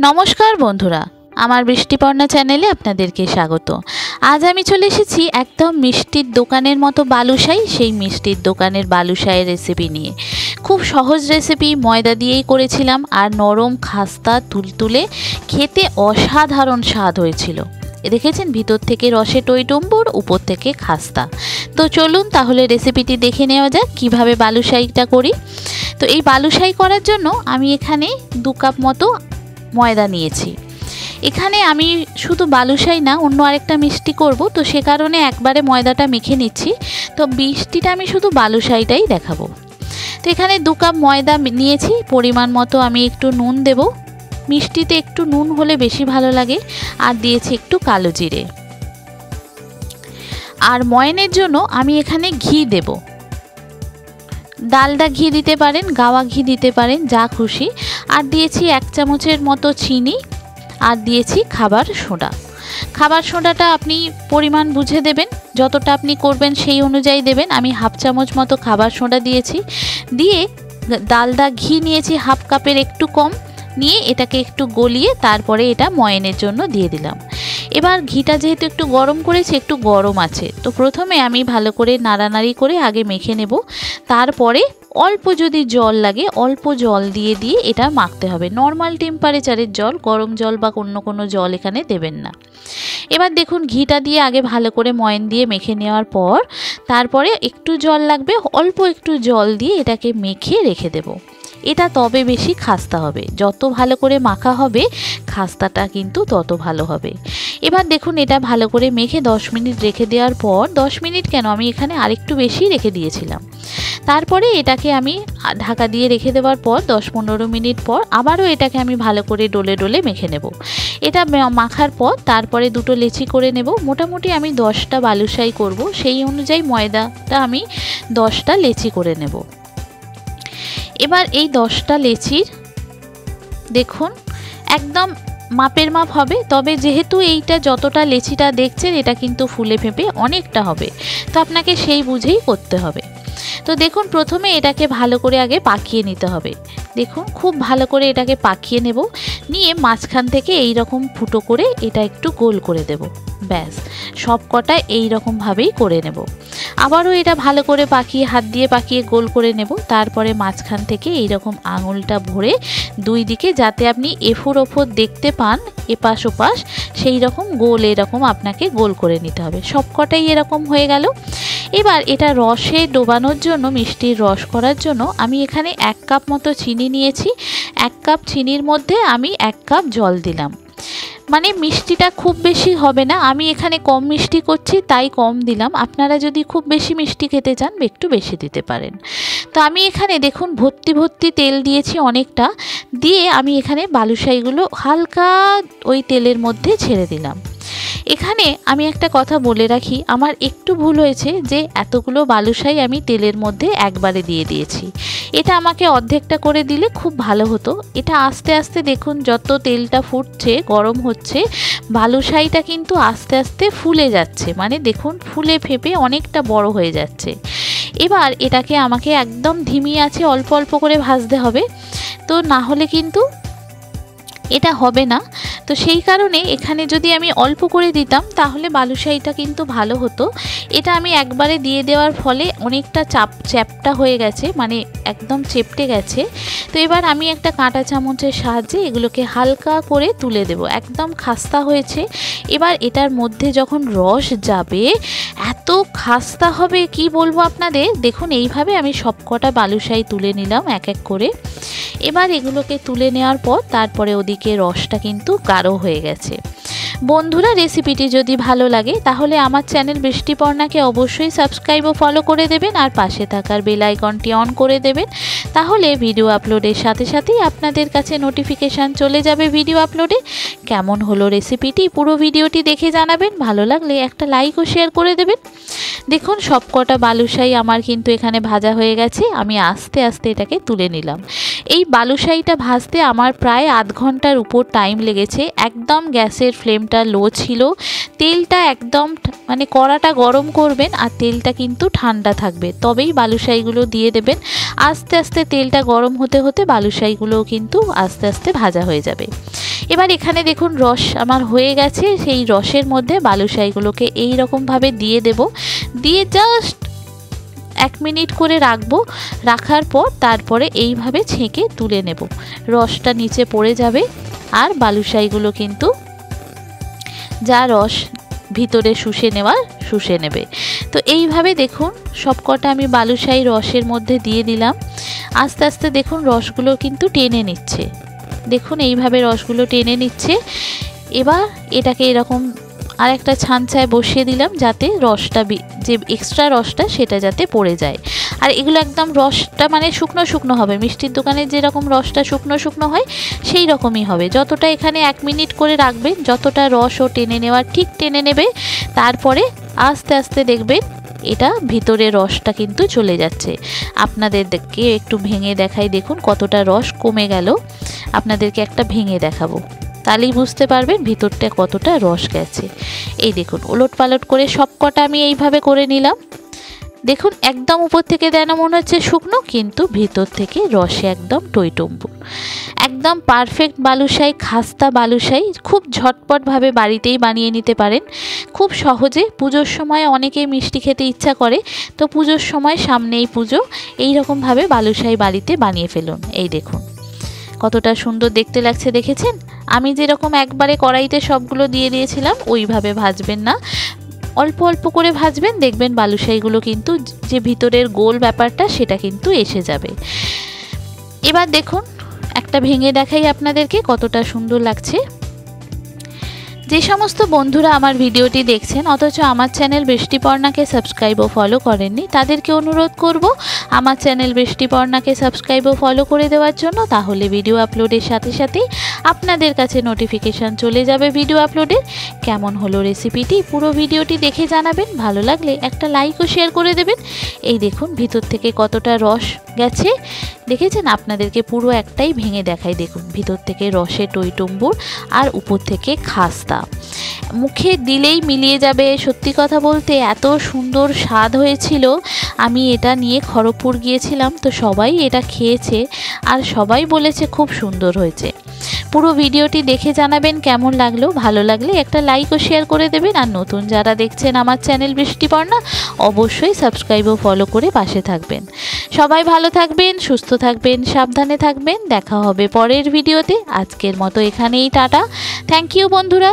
নমস্কার বন্ধুরা, আমার বৃষ্টিপর্ণা চ্যানেলে আপনাদেরকে স্বাগত। আজ আমি চলে এসেছি একদম মিষ্টির দোকানের মতো বালুশাই, সেই মিষ্টির দোকানের বালুশাইয়ের রেসিপি নিয়ে। খুব সহজ রেসিপি, ময়দা দিয়েই করেছিলাম আর নরম খাস্তা তুলতুলে, খেতে অসাধারণ স্বাদ হয়েছিল। দেখেছেন, ভিতর থেকে রসে টইটুম্বুর, উপর থেকে খাস্তা। তো চলুন তাহলে রেসিপিটি দেখে নেওয়া যাক কিভাবে বালুশাইটা করি। তো এই বালুশাই করার জন্য আমি এখানে 2 কাপ মতো ময়দা নিয়েছি। এখানে আমি শুধু বালুশাই না, অন্য আরেকটা মিষ্টি করব, তো সে কারণে একবারে ময়দাটা মেখে নিচ্ছি। তো মিষ্টিটা আমি শুধু বালুশাইটাই দেখাবো। তো এখানে 2 কাপ ময়দা নিয়েছি। পরিমাণ মতো আমি একটু নুন দেব, মিষ্টিতে একটু নুন হলে বেশি ভালো লাগে। আর দিয়েছি একটু কালো জিরে। আর ময়ানের জন্য আমি এখানে ঘি দেব। ডালডা ঘি দিতে পারেন, গাওয়া ঘি দিতে পারেন, যা খুশি। আর দিয়েছি 1 চামচের মতো চিনি, আর দিয়েছি খাবার সোডা। খাবার সোডাটা আপনি পরিমাণ বুঝে দেবেন, যতটা আপনি করবেন সেই অনুযায়ী দেবেন। আমি 1/2 চামচ মতো খাবার সোডা দিয়েছি। দিয়ে ডালডা ঘি নিয়েছি 1/2 কাপের একটু কম, নিয়ে এটাকে একটু গলিয়ে তারপরে এটা ময়ানের জন্য দিয়ে দিলাম। এবার ঘিটা যেহেতু একটু গরম করেছি, একটু গরম আছে, তো প্রথমে আমি ভালো করে নাড়ানাড়ি করে আগে মেখে নেব। তারপরে অল্প যদি জল লাগে, অল্প জল দিয়ে দিয়ে এটা মাখতে হবে। নর্মাল টেম্পারেচারের জল, গরম জল বা অন্য কোনো জল এখানে দেবেন না। এবার দেখুন, ঘিটা দিয়ে আগে ভালো করে ময়ান দিয়ে মেখে নেওয়ার পর তারপরে একটু জল লাগবে, অল্প একটু জল দিয়ে এটাকে মেখে রেখে দেব। এটা তবে বেশি খাস্তা হবে। যত ভালো করে মাখা হবে খাস্তাটা কিন্তু তত ভালো হবে। এবার দেখুন, এটা ভালো করে মেখে 10 মিনিট রেখে দেওয়ার পর, 10 মিনিট কেন, আমি এখানে আরেকটু বেশি রেখে দিয়েছিলাম। তারপরে এটাকে আমি ঢাকা দিয়ে রেখে দেওয়ার পর 10-15 মিনিট পর আবারও এটাকে আমি ভালো করে ডলে ডলে মেখে নেব। এটা মাখার পর তারপরে 2টো লেচি করে নেব। মোটামুটি আমি 10টা বালুশাই করব, সেই অনুযায়ী ময়দাটা আমি 10টা লেচি করে নেব। এবার এই 10টা লেচির দেখুন একদম মাপের মাপ হবে, তবে যেহেতু এইটা যতটা লেচিটা দেখছেন এটা কিন্তু ফুলে ফেঁপে অনেকটা হবে, তো আপনাকে সেই বুঝেই করতে হবে। তো দেখুন, প্রথমে এটাকে ভালো করে আগে পাকিয়ে নিতে হবে। দেখুন, খুব ভালো করে এটাকে পাকিয়ে নেব, নিয়ে মাঝখান থেকে এই রকম ফুটো করে এটা একটু গোল করে দেব। ব্যাস, সব কটা এই রকমভাবেই করে নেব। আবারও এটা ভালো করে পাকিয়ে, হাত দিয়ে পাকিয়ে গোল করে নেব। তারপরে মাঝখান থেকে এই রকম আঙুলটা ভরে 2 দিকে যাতে আপনি এফোর ওফর দেখতে পান, এপাশ ওপাশ, সেই রকম গোল এরকম আপনাকে গোল করে নিতে হবে। সব কটাই এরকম হয়ে গেল। এবার এটা রসে ডোবানোর জন্য, মিষ্টির রস করার জন্য আমি এখানে 1 কাপ মতো চিনি নিয়েছি। 1 কাপ চিনির মধ্যে আমি 1 কাপ জল দিলাম। মানে মিষ্টিটা খুব বেশি হবে না, আমি এখানে কম মিষ্টি করছি তাই কম দিলাম। আপনারা যদি খুব বেশি মিষ্টি খেতে চান একটু বেশি দিতে পারেন। তো আমি এখানে দেখুন ভর্তি ভর্তি তেল দিয়েছি অনেকটা, দিয়ে আমি এখানে বালুশাইগুলো হালকা ওই তেলের মধ্যে ছেড়ে দিলাম। এখানে আমি একটা কথা বলে রাখি, আমার একটু ভুল হয়েছে যে এতগুলো বালুশাই আমি তেলের মধ্যে একবারে দিয়ে দিয়েছি। এটা আমাকে অর্ধেকটা করে দিলে খুব ভালো হতো। এটা আস্তে আস্তে দেখুন, যত তেলটা ফুটছে, গরম হচ্ছে, বালুশাইটা কিন্তু আস্তে আস্তে ফুলে যাচ্ছে। মানে দেখুন, ফুলে ফেপে অনেকটা বড় হয়ে যাচ্ছে। এবার এটাকে আমাকে একদম ধিমি আঁচে অল্প অল্প করে ভাজতে হবে, তো না হলে কিন্তু এটা হবে না। তো সেই কারণে এখানে যদি আমি অল্প করে দিতাম তাহলে বালুশাইটা কিন্তু ভালো হতো। এটা আমি একবারে দিয়ে দেওয়ার ফলে অনেকটা চ্যাপটা হয়ে গেছে, মানে একদম চেপটে গেছে। তো এবার আমি একটা কাঁটা চামচের সাহায্যে এগুলোকে হালকা করে তুলে দেব। একদম খাস্তা হয়েছে। এবার এটার মধ্যে যখন রস যাবে এত খাস্তা হবে কি বলবো আপনাদের। দেখুন, এইভাবে আমি সবকটা বালুশাই তুলে নিলাম এক এক করে। এবার এগুলোকে তুলে নেওয়ার পর তারপরে ওদিকে রসটা কিন্তু গাঢ় হয়ে গেছে। বন্ধুরা, রেসিপিটি যদি ভালো লাগে তাহলে আমার চ্যানেল বৃষ্টিপর্ণাকে অবশ্যই সাবস্ক্রাইব ও ফলো করে দেবেন, আর পাশে থাকার বেল আইকনটি অন করে দেবেন। তাহলে ভিডিও আপলোডের সাথে সাথেই আপনাদের কাছে নোটিফিকেশান চলে যাবে ভিডিও আপলোডে। কেমন হলো রেসিপিটি পুরো ভিডিওটি দেখে জানাবেন। ভালো লাগলে একটা লাইক ও শেয়ার করে দেবেন। দেখুন, সবকটা বালুশাই আমার কিন্তু এখানে ভাজা হয়ে গেছে। আমি আস্তে আস্তে এটাকে তুলে নিলাম। এই বালুশাইটা ভাজতে আমার প্রায় আধ ঘন্টার উপর টাইম লেগেছে। একদম গ্যাসের ফ্লেমটা লো ছিল। তেলটা একদম মানে কড়াটা গরম করবেন আর তেলটা কিন্তু ঠান্ডা থাকবে, তবেই বালুশাইগুলো দিয়ে দেবেন। আস্তে আস্তে তেলটা গরম হতে হতে বালুশাইগুলোও কিন্তু আস্তে আস্তে ভাজা হয়ে যাবে। এবার এখানে দেখুন রস আমার হয়ে গেছে। সেই রসের মধ্যে বালুশাইগুলোকে এই রকমভাবে দিয়ে দেব, দিয়ে জাস্ট 1 মিনিট করে রাখবো। রাখার পর তারপরে এইভাবে ছেঁকে তুলে নেব। রসটা নিচে পড়ে যাবে আর বালুশাইগুলো কিন্তু যা রস ভিতরে শুষে নেবে। তো এইভাবে দেখুন সবকটা আমি বালুশাই রসের মধ্যে দিয়ে দিলাম। আস্তে আস্তে দেখুন রসগুলো কিন্তু টেনে নিচ্ছে, দেখুন এইভাবে রসগুলো টেনে নিচ্ছে। এবার এটাকে এরকম আর একটা ছাঁচায় বসিয়ে দিলাম, যাতে রসটা যে এক্সট্রা রসটা সেটা যাতে পড়ে যায়। আর এগুলো একদম রসটা মানে শুকনো শুকনো হবে, মিষ্টির দোকানে যেরকম রসটা শুকনো শুকনো হয় সেই রকমই হবে। যতটা এখানে 1 মিনিট করে রাখবেন, যতটা রস ও টেনে নেওয়ার ঠিক টেনে নেবে। তারপরে আস্তে আস্তে দেখবেন এটা ভিতরে রসটা কিন্তু চলে যাচ্ছে। আপনাদেরকে একটু ভেঙে দেখাই, দেখুন কতটা রস কমে গেল। আপনাদেরকে একটা ভেঙে দেখাবো, তাহলেই বুঝতে পারবেন ভিতরটা কতটা রস গেছে। এই দেখুন ওলট পালট করে সবকটা আমি এইভাবে করে নিলাম। দেখুন একদম উপর থেকে যেন মনে হচ্ছে শুকনো, কিন্তু ভিতর থেকে রসে একদম টইটুম্বুর। একদম পারফেক্ট বালুশাই, খাস্তা বালুশাই খুব ঝটপটভাবে বাড়িতেই বানিয়ে নিতে পারেন খুব সহজে। পুজোর সময় অনেকেই মিষ্টি খেতে ইচ্ছা করে, তো পুজোর সময় সামনেই পুজো, এই রকমভাবে বালুশাই বাড়িতে বানিয়ে ফেলুন। এই দেখুন কতটা সুন্দর দেখতে লাগছে, দেখেছেন? আমি যেরকম একবারে কড়াইতে সবগুলো দিয়ে দিয়েছিলাম ওইভাবে ভাজবেন না, অল্প অল্প করে ভাজবেন। দেখবেন বালুশাইগুলো কিন্তু যে ভিতরের গোল ব্যাপারটা সেটা কিন্তু এসে যাবে। এবার দেখুন একটা ভেঙে দেখাই আপনাদেরকে কতটা সুন্দর লাগছে। যে সমস্ত বন্ধুরা আমার ভিডিওটি দেখছেন অথচ আমার চ্যানেল বৃষ্টিপর্ণাকে সাবস্ক্রাইব ও ফলো করেননি, তাদেরকে অনুরোধ করব আমার চ্যানেল বৃষ্টিপর্ণাকে সাবস্ক্রাইব ও ফলো করে দেওয়ার জন্য। তাহলে ভিডিও আপলোডের সাথে সাথেই আপনাদের কাছে নোটিফিকেশান চলে যাবে ভিডিও আপলোডের। কেমন হলো রেসিপিটি পুরো ভিডিওটি দেখে জানাবেন, ভালো লাগলে একটা লাইক ও শেয়ার করে দেবেন। এই দেখুন ভিতর থেকে কতটা রস গেছে, দেখেছেন? আপনাদেরকে পুরো একটাই ভেঙে দেখাই, দেখুন ভিতর থেকে রসে টইটুম্বুর আর উপর থেকে খাস্তা, মুখে দিলেই মিলিয়ে যাবে। সত্যি কথা বলতে এত সুন্দর স্বাদ হয়েছিল। আমি এটা নিয়ে খড়গপুর গিয়েছিলাম, তো সবাই এটা খেয়েছে আর সবাই বলেছে খুব সুন্দর হয়েছে। পুরো ভিডিওটি দেখে জানাবেন কেমন লাগলো, ভালো লাগলে একটা লাইক ও শেয়ার করে দেবেন। আর নতুন যারা দেখছেন আমার চ্যানেল বৃষ্টিপর্ণা অবশ্যই সাবস্ক্রাইব ও ফলো করে পাশে থাকবেন। সবাই ভালো থাকবেন, সুস্থ থাকবেন, সাবধানে থাকবেন। দেখা হবে পরের ভিডিওতে। আজকের মতো এখানেই টাটা। থ্যাংক ইউ বন্ধুরা।